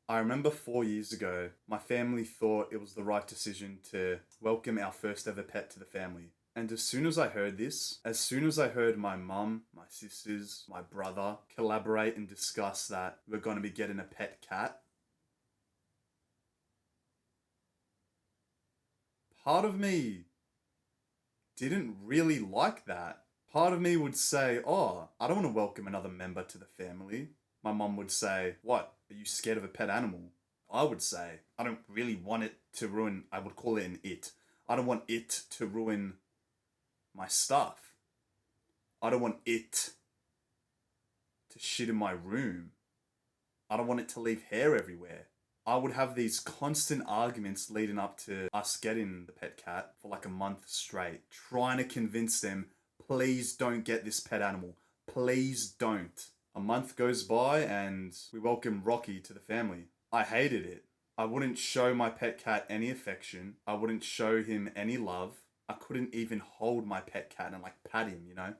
I remember 4 years ago, my family thought it was the right decision to welcome our first ever pet to the family. And as soon as I heard this, as soon as I heard my mum, my sisters, my brother collaborate and discuss that we're going to be getting a pet cat, part of me didn't really like that. Part of me would say, oh, I don't want to welcome another member to the family. My mum would say, what? Are you scared of a pet animal? I would say, I don't really want it to ruin, I would call it an it. I don't want it to ruin my stuff. I don't want it to shit in my room. I don't want it to leave hair everywhere. I would have these constant arguments leading up to us getting the pet cat for like a month straight, trying to convince them, please don't get this pet animal. Please don't. A month goes by and we welcome Rocky to the family. I hated it. I wouldn't show my pet cat any affection. I wouldn't show him any love. I couldn't even hold my pet cat and like pat him, you know?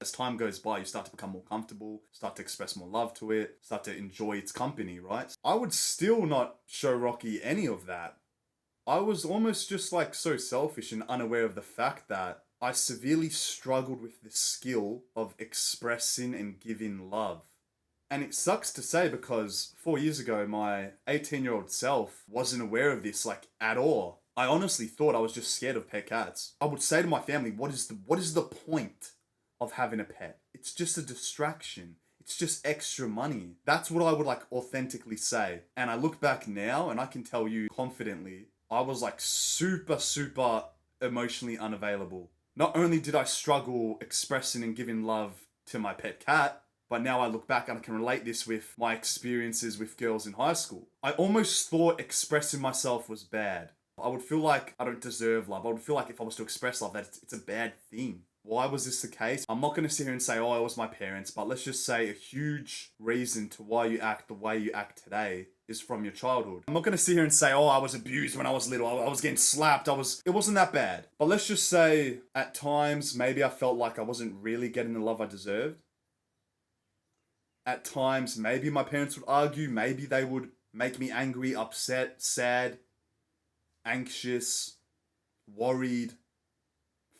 As time goes by, you start to become more comfortable, start to express more love to it, start to enjoy its company, right? I would still not show Rocky any of that. I was almost just like so selfish and unaware of the fact that I severely struggled with the skill of expressing and giving love. And it sucks to say because 4 years ago, my 18-year-old self wasn't aware of this like at all. I honestly thought I was just scared of pet cats. I would say to my family, what is the point of having a pet? It's just a distraction. It's just extra money. That's what I would like authentically say. And I look back now and I can tell you confidently, I was like super emotionally unavailable. Not only did I struggle expressing and giving love to my pet cat, but now I look back and I can relate this with my experiences with girls in high school. I almost thought expressing myself was bad. I would feel like I don't deserve love. I would feel like if I was to express love, that it's a bad thing. Why was this the case? I'm not going to sit here and say, oh, it was my parents, but let's just say a huge reason to why you act the way you act today is from your childhood. I'm not going to sit here and say, oh, I was abused when I was little. I was getting slapped. It wasn't that bad. But let's just say at times, maybe I felt like I wasn't really getting the love I deserved. At times, maybe my parents would argue. Maybe they would make me angry, upset, sad, anxious, worried,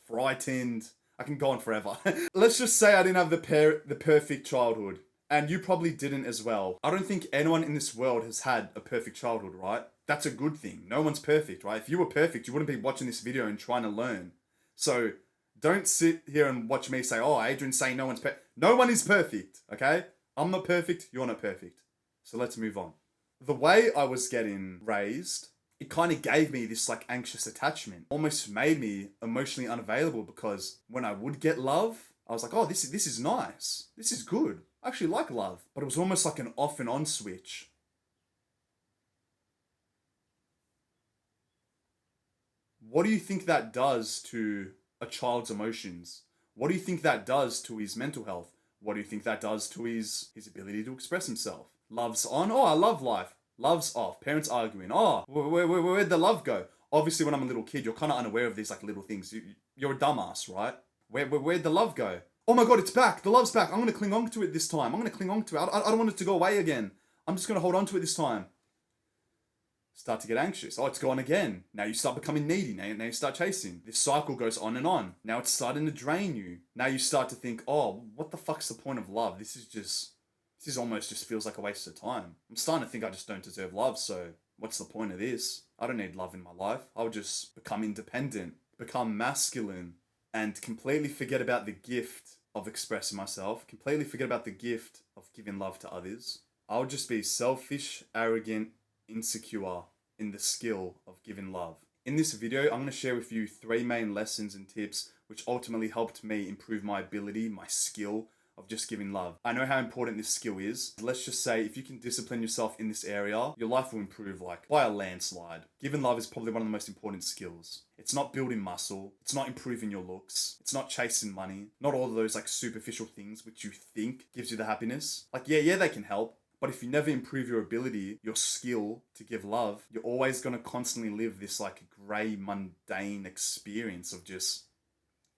frightened. I can go on forever. Let's just say I didn't have the perfect childhood. And you probably didn't as well. I don't think anyone in this world has had a perfect childhood, right? That's a good thing. No one's perfect, right? If you were perfect, you wouldn't be watching this video and trying to learn. So don't sit here and watch me say, oh, Adrian's saying no one's perfect. No one is perfect, okay? I'm not perfect, you're not perfect. So let's move on. The way I was getting raised, it kind of gave me this like anxious attachment, almost made me emotionally unavailable because when I would get love, I was like, oh, this is nice. This is good. I actually like love. But it was almost like an off and on switch. What do you think that does to a child's emotions? What do you think that does to his mental health? What do you think that does to his ability to express himself? Love's on. Oh, I love life. Love's off. Parents arguing. Oh, where'd the love go? Obviously, when I'm a little kid, you're kind of unaware of these like little things. You're a dumbass, right? Where'd the love go? Oh my god, it's back. The love's back. I'm gonna cling on to it this time. I'm gonna cling on to it. I don't want it to go away again. I'm just gonna hold on to it this time. Start to get anxious. Oh, it's gone again. Now you start becoming needy. Now you start chasing. This cycle goes on and on. Now it's starting to drain you. Now you start to think, oh, what the fuck's the point of love? This almost just feels like a waste of time. I'm starting to think I just don't deserve love, so what's the point of this? I don't need love in my life. I'll just become independent, become masculine, and completely forget about the gift of expressing myself, completely forget about the gift of giving love to others. I'll just be selfish, arrogant, insecure in the skill of giving love. In this video, I'm going to share with you 3 main lessons and tips which ultimately helped me improve my ability, my skill of just giving love. I know how important this skill is. Let's just say if you can discipline yourself in this area, your life will improve like by a landslide. Giving love is probably one of the most important skills. It's not building muscle. It's not improving your looks. It's not chasing money. Not all of those like superficial things which you think gives you the happiness. Like yeah, they can help. But if you never improve your ability, your skill to give love, you're always going to constantly live this like grey, mundane experience of just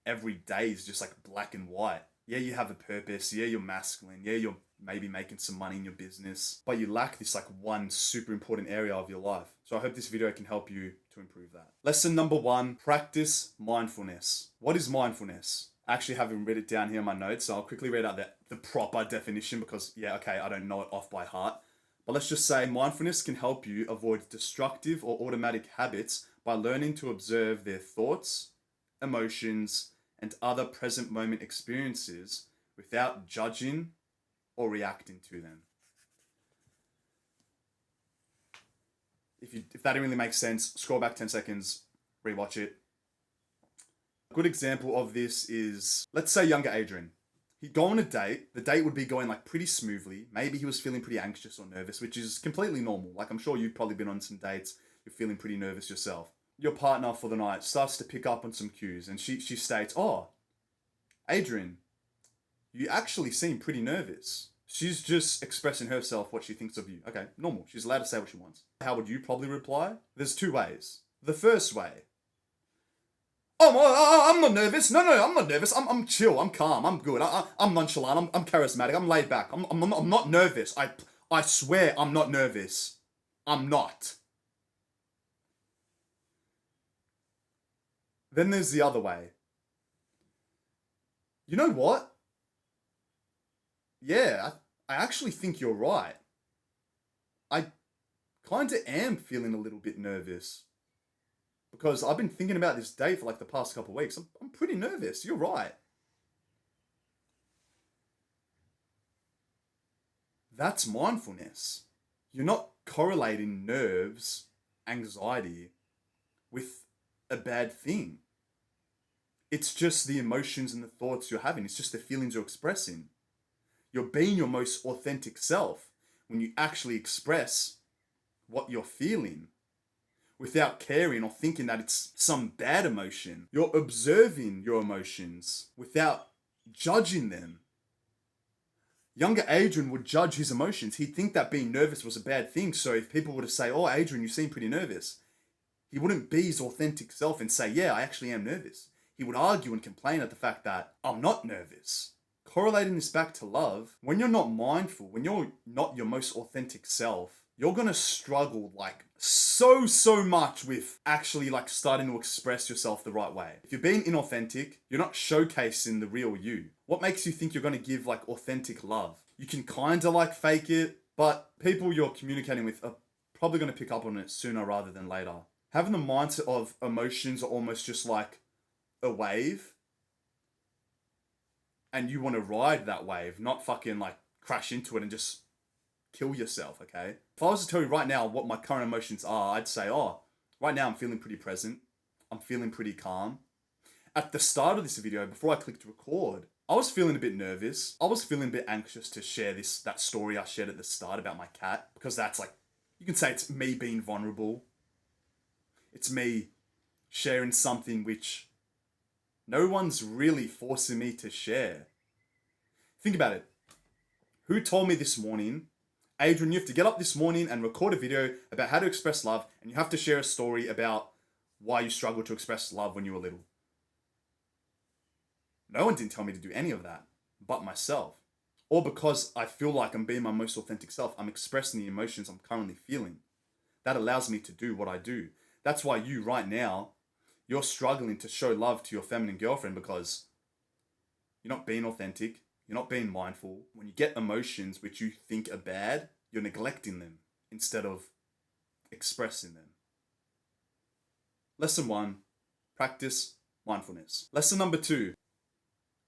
every day is just like black and white. Yeah, you have a purpose. Yeah, you're masculine. Yeah, you're maybe making some money in your business, but you lack this like one super important area of your life. So I hope this video can help you to improve that. Lesson number 1, practice mindfulness. What is mindfulness? I actually haven't written it down here in my notes, so I'll quickly read out the proper definition because, yeah, okay, I don't know it off by heart. But let's just say mindfulness can help you avoid destructive or automatic habits by learning to observe their thoughts, emotions, and other present moment experiences without judging or reacting to them. If that didn't really make sense, scroll back 10 seconds, rewatch it. A good example of this is, let's say younger Adrian. He'd go on a date, the date would be going like pretty smoothly. Maybe he was feeling pretty anxious or nervous, which is completely normal. Like I'm sure you've probably been on some dates, you're feeling pretty nervous yourself. Your partner for the night starts to pick up on some cues and she states, "Oh, Adrian, you actually seem pretty nervous." She's just expressing herself what she thinks of you. Okay, normal. She's allowed to say what she wants. How would you probably reply? There's 2 ways. The first way, "Oh, I'm not nervous. No, I'm not nervous. I'm chill. I'm calm. I'm good. I'm nonchalant. I'm charismatic. I'm laid back. I'm not nervous. I swear I'm not nervous. I'm not." Then there's the other way. "You know what? Yeah, I actually think you're right. I kind of am feeling a little bit nervous. Because I've been thinking about this date for like the past couple of weeks. I'm pretty nervous. You're right." That's mindfulness. You're not correlating nerves, anxiety with a bad thing. It's just the emotions and the thoughts you're having. It's just the feelings you're expressing. You're being your most authentic self when you actually express what you're feeling without caring or thinking that it's some bad emotion. You're observing your emotions without judging them. Younger Adrian would judge his emotions. He'd think that being nervous was a bad thing. So if people were to say, "Oh, Adrian, you seem pretty nervous," he wouldn't be his authentic self and say, "Yeah, I actually am nervous." He would argue and complain at the fact that I'm not nervous. Correlating this back to love, when you're not mindful, when you're not your most authentic self, you're gonna struggle like so much with actually like starting to express yourself the right way. If you're being inauthentic, you're not showcasing the real you. What makes you think you're gonna give like authentic love? You can kinda like fake it, but people you're communicating with are probably gonna pick up on it sooner rather than later. Having the mindset of emotions are almost just like a wave, and you want to ride that wave, not fucking like crash into it and just kill yourself, okay? If I was to tell you right now what my current emotions are, I'd say, "Oh, right now I'm feeling pretty present. I'm feeling pretty calm." At the start of this video, before I clicked record, I was feeling a bit nervous. I was feeling a bit anxious to share that story I shared at the start about my cat, because that's like, you can say it's me being vulnerable. It's me sharing something which no one's really forcing me to share. Think about it. Who told me this morning, "Adrian, you have to get up this morning and record a video about how to express love, and you have to share a story about why you struggled to express love when you were little"? No one didn't tell me to do any of that, but myself. Or because I feel like I'm being my most authentic self, I'm expressing the emotions I'm currently feeling. That allows me to do what I do. That's why you, right now, you're struggling to show love to your feminine girlfriend, because you're not being authentic, you're not being mindful. When you get emotions which you think are bad, you're neglecting them instead of expressing them. Lesson 1, practice mindfulness. Lesson number 2,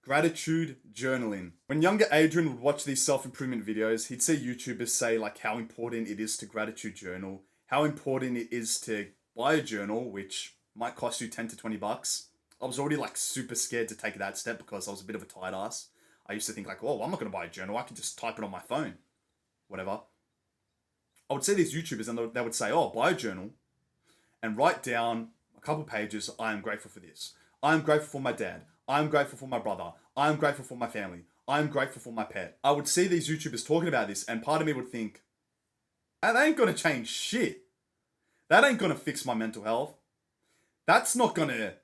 gratitude journaling. When younger Adrian would watch these self-improvement videos, he'd see YouTubers say like how important it is to gratitude journal, how important it is to buy a journal, which might cost you 10 to 20 bucks. I was already like super scared to take that step because I was a bit of a tight ass. I used to think like, "Oh, I'm not going to buy a journal. I can just type it on my phone." Whatever. I would see these YouTubers and they would say, "Oh, buy a journal and write down a couple pages. I am grateful for this. I am grateful for my dad. I am grateful for my brother. I am grateful for my family. I am grateful for my pet." I would see these YouTubers talking about this, and part of me would think, that ain't going to change shit. That ain't going to fix my mental health. That's not going to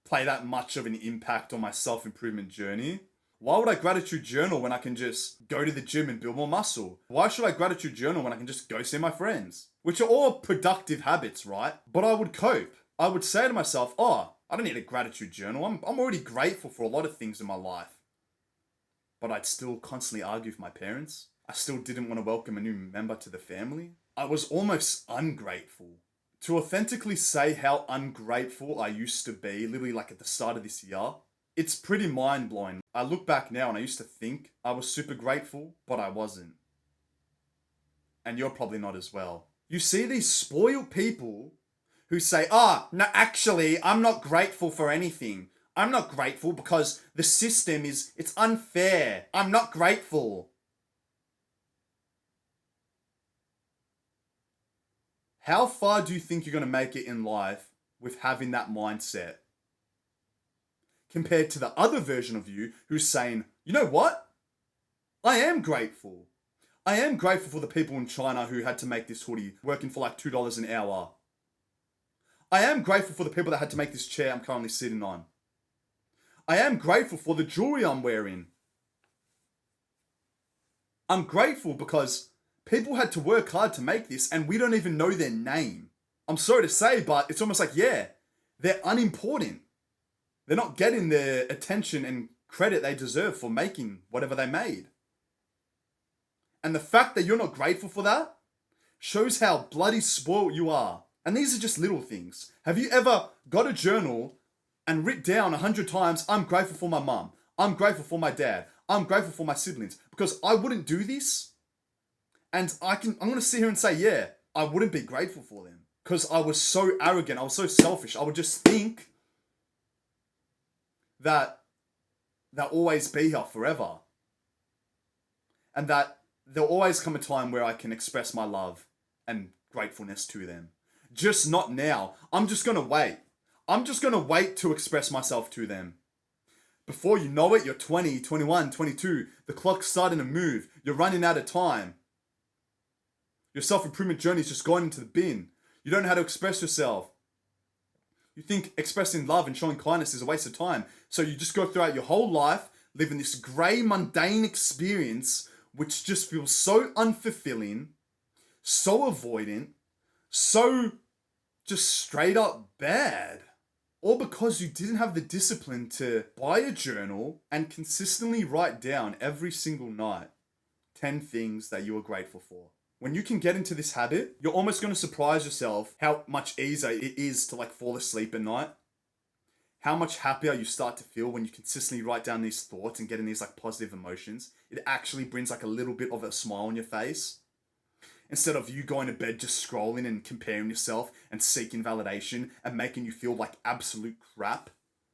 play that much of an impact on my self-improvement journey. Why would I gratitude journal when I can just go to the gym and build more muscle? Why should I gratitude journal when I can just go see my friends? Which are all productive habits, right? But I would cope. I would say to myself, oh, I don't need a gratitude journal. I'm already grateful for a lot of things in my life. But I'd still constantly argue with my parents. I still didn't want to welcome a new member to the family. I was almost ungrateful. To authentically say how ungrateful I used to be, literally like at the start of this year, it's pretty mind-blowing. I look back now and I used to think I was super grateful, but I wasn't. And you're probably not as well. You see these spoiled people who say, no, actually, I'm not grateful for anything. I'm not grateful because the system it's unfair. I'm not grateful. How far do you think you're going to make it in life with having that mindset? Compared to the other version of you who's saying, you know what? I am grateful. I am grateful for the people in China who had to make this hoodie working for like $2 an hour. I am grateful for the people that had to make this chair I'm currently sitting on. I am grateful for the jewelry I'm wearing. I'm grateful because people had to work hard to make this and we don't even know their name. I'm sorry to say, but it's almost like, yeah, they're unimportant. They're not getting the attention and credit they deserve for making whatever they made. And the fact that you're not grateful for that shows how bloody spoiled you are. And these are just little things. Have you ever got a journal and written down 100 times, I'm grateful for my mum, I'm grateful for my dad, I'm grateful for my siblings? Because I wouldn't do this. And I'm going to sit here and say, yeah, I wouldn't be grateful for them. Because I was so arrogant, I was so selfish. I would just think that they'll always be here forever. And that there'll always come a time where I can express my love and gratefulness to them. Just not now. I'm just going to wait. I'm just going to wait to express myself to them. Before you know it, you're 20, 21, 22. The clock's starting to move. You're running out of time. Your self-improvement journey's just gone into the bin. You don't know how to express yourself. You think expressing love and showing kindness is a waste of time. So you just go throughout your whole life living this grey, mundane experience which just feels so unfulfilling, so avoidant, so just straight up bad. All because you didn't have the discipline to buy a journal and consistently write down every single night 10 things that you are grateful for. When you can get into this habit, you're almost going to surprise yourself how much easier it is to fall asleep at night. How much happier you start to feel when you consistently write down these thoughts and get in these positive emotions. It actually brings a little bit of a smile on your face. Instead of you going to bed just scrolling and comparing yourself and seeking validation and making you feel like absolute crap.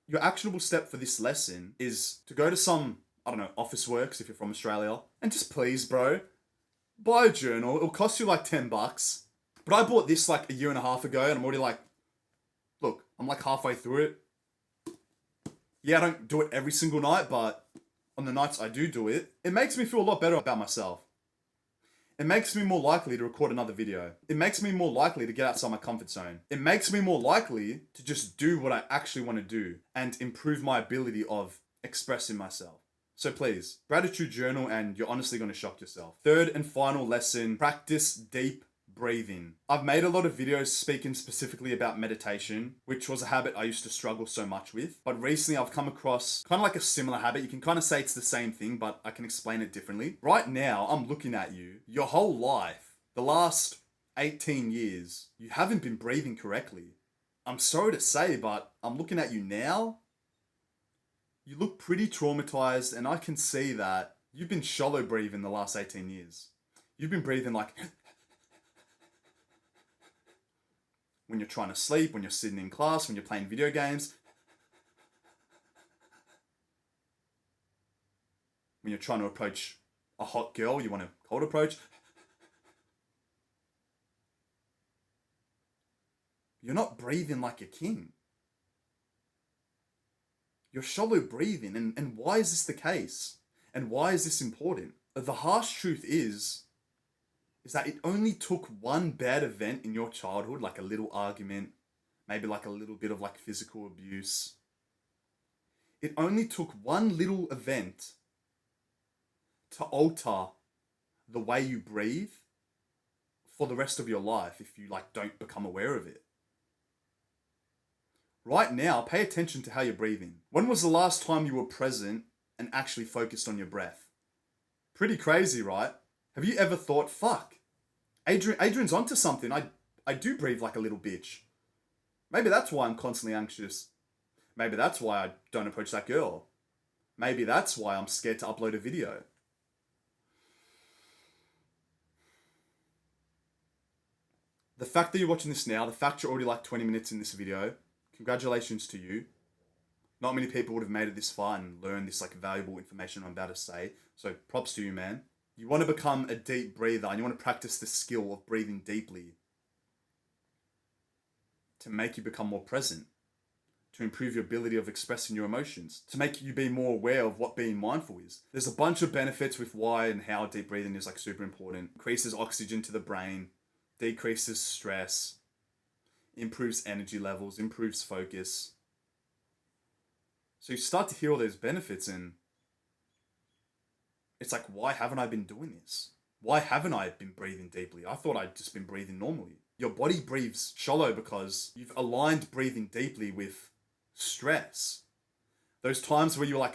Your actionable step for this lesson is to go to some, Office Works if you're from Australia, and just please, bro, buy a journal. It'll cost you $10. But I bought this a year and a half ago and I'm already look, I'm halfway through it. Yeah, I don't do it every single night, but on the nights I do it, it makes me feel a lot better about myself. It makes me more likely to record another video. It makes me more likely to get outside my comfort zone. It makes me more likely to just do what I actually want to do and improve my ability of expressing myself. So please, gratitude journal and you're honestly going to shock yourself. Third and final lesson, practice deep breathing. I've made a lot of videos speaking specifically about meditation, which was a habit I used to struggle so much with. But recently I've come across kind of a similar habit. You can say it's the same thing, but I can explain it differently. Right now, I'm looking at you. Your whole life, the last 18 years, you haven't been breathing correctly. I'm sorry to say, but I'm looking at you now. You look pretty traumatized, and I can see that you've been shallow breathing the last 18 years. You've been breathing when you're trying to sleep, when you're sitting in class, when you're playing video games, when you're trying to approach a hot girl, you want a cold approach. You're not breathing like a king. You're shallow breathing, and why is this the case? And why is this important? The harsh truth is that it only took one bad event in your childhood, like a little argument, maybe a little bit of physical abuse. It only took one little event to alter the way you breathe for the rest of your life if you don't become aware of it. Right now, pay attention to how you're breathing. When was the last time you were present and actually focused on your breath? Pretty crazy, right? Have you ever thought, fuck, Adrian's onto something. I do breathe like a little bitch. Maybe that's why I'm constantly anxious. Maybe that's why I don't approach that girl. Maybe that's why I'm scared to upload a video. The fact that you're watching this now, the fact you're already 20 minutes in this video, congratulations to you. Not many people would have made it this far and learned this valuable information I'm about to say. So props to you, man. You want to become a deep breather and you want to practice the skill of breathing deeply to make you become more present, to improve your ability of expressing your emotions, to make you be more aware of what being mindful is. There's a bunch of benefits with why and how deep breathing is super important. Increases oxygen to the brain, decreases stress, improves energy levels, improves focus. So you start to hear all those benefits and it's why haven't I been doing this? Why haven't I been breathing deeply? I thought I'd just been breathing normally. Your body breathes shallow because you've aligned breathing deeply with stress. Those times where you're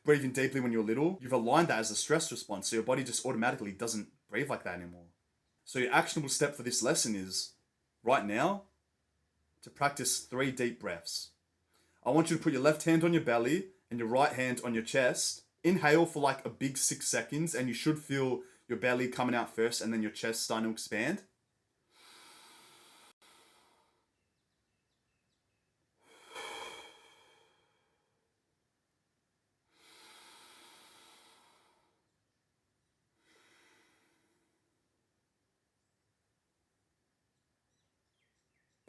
breathing deeply when you're little, you've aligned that as a stress response. So your body just automatically doesn't breathe like that anymore. So your actionable step for this lesson is, right now, to practice 3 deep breaths. I want you to put your left hand on your belly and your right hand on your chest. Inhale for a big 6 seconds and you should feel your belly coming out first and then your chest starting to expand.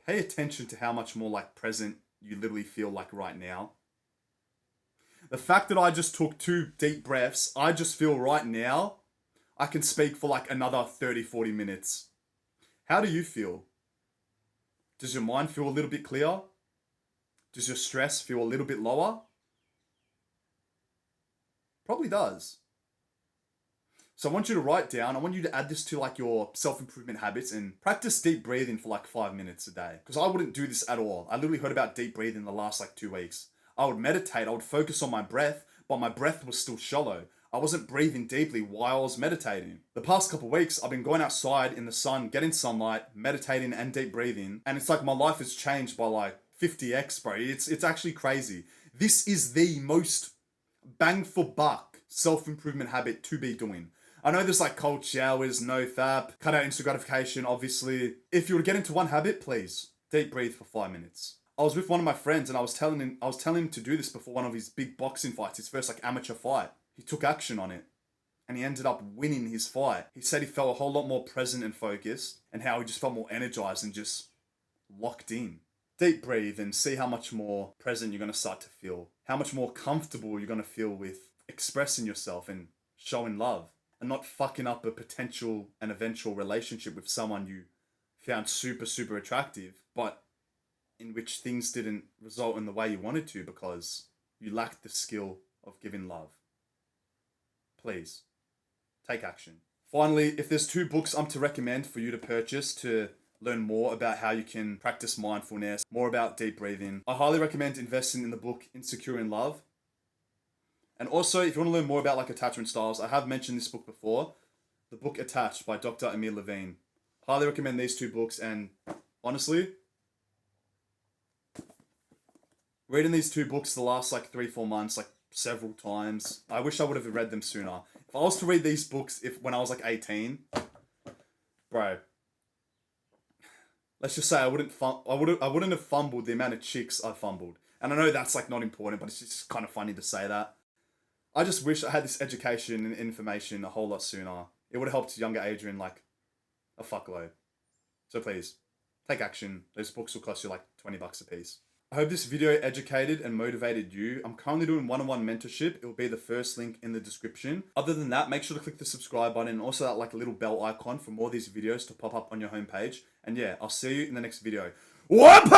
Pay attention to how much more present you literally feel right now. The fact that I just took 2 deep breaths, I just feel right now I can speak for another 30-40 minutes. How do you feel? Does your mind feel a little bit clearer? Does your stress feel a little bit lower? Probably does. So I want you to write down, I want you to add this to your self-improvement habits and practice deep breathing for 5 minutes a day. Because I wouldn't do this at all. I literally heard about deep breathing in the last 2 weeks. I would meditate, I would focus on my breath, but my breath was still shallow. I wasn't breathing deeply while I was meditating. The past couple of weeks, I've been going outside in the sun, getting sunlight, meditating and deep breathing. And it's my life has changed by 50x, bro. It's actually crazy. This is the most bang for buck self-improvement habit to be doing. I know there's cold showers, no fap, cut out instant gratification, obviously. If you were to get into one habit, please, deep breathe for 5 minutes. I was with one of my friends and I was telling him to do this before one of his big boxing fights, his first amateur fight. He took action on it and he ended up winning his fight. He said he felt a whole lot more present and focused and how he just felt more energized and just locked in. Deep breathe and see how much more present you're going to start to feel. How much more comfortable you're going to feel with expressing yourself and showing love. And not fucking up a potential and eventual relationship with someone you found super, super attractive, but in which things didn't result in the way you wanted to because you lacked the skill of giving love. Please, take action. Finally, if there's 2 books I'm to recommend for you to purchase to learn more about how you can practice mindfulness, more about deep breathing, I highly recommend investing in the book Insecure in Love. And also, if you want to learn more about attachment styles, I have mentioned this book before, the book Attached by Dr. Emil Levine. Highly recommend these 2 books, and honestly, reading these 2 books the last 3-4 months, several times. I wish I would have read them sooner. If I was to read these books when I was 18, bro, let's just say I wouldn't have fumbled the amount of chicks I fumbled. And I know that's not important, but it's just kind of funny to say that. I just wish I had this education and information a whole lot sooner. It would have helped younger Adrian a fuckload. So please, take action. Those books will cost you $20 a piece. I hope this video educated and motivated you. I'm currently doing one-on-one mentorship. It will be the first link in the description. Other than that, make sure to click the subscribe button and also that little bell icon for more of these videos to pop up on your homepage. And yeah, I'll see you in the next video. What?